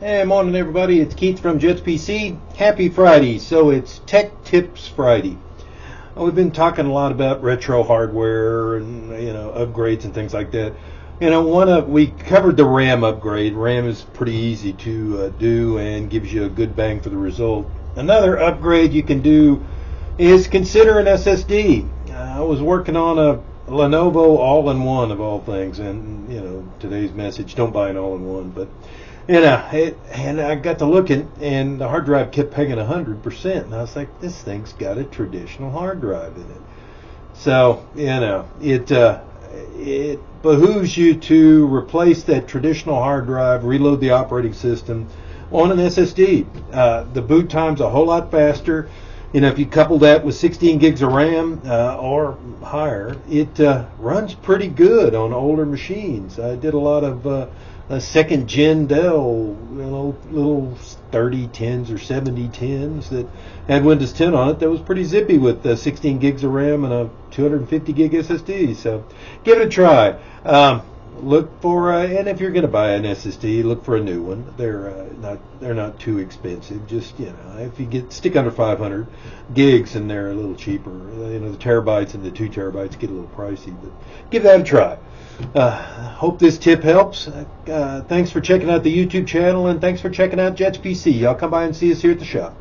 Hey, morning everybody. It's Keith from Jets PC. Happy Friday. So it's Tech Tips Friday. We've been talking a lot about retro hardware and upgrades and things like that. We covered the RAM upgrade. RAM is pretty easy to do and gives you a good bang for the result. Another upgrade you can do is consider an SSD. I was working on a Lenovo all-in-one of all things, and today's message: don't buy an all-in-one, but. And I got to looking, and the hard drive kept pinging 100%, and I was like, this thing's got a traditional hard drive in it. So, it behooves you to replace that traditional hard drive, reload the operating system on an SSD. The boot time's a whole lot faster. If you couple that with 16 gigs of RAM or higher, it runs pretty good on older machines. I did a lot of second gen Dell, little 3010s or 7010s that had Windows 10 on it. That was pretty zippy with 16 gigs of RAM and a 250 gig SSD. So give it a try. Look for and if you're going to buy an SSD, look for a new one. They're not too expensive. Just if you stick under 500 gigs, and they're a little cheaper. The terabytes and the 2 terabytes get a little pricey, but give that a try. Hope this tip helps. Thanks for checking out the YouTube channel, and thanks for checking out Jets PC. Y'all come by and see us here at the shop.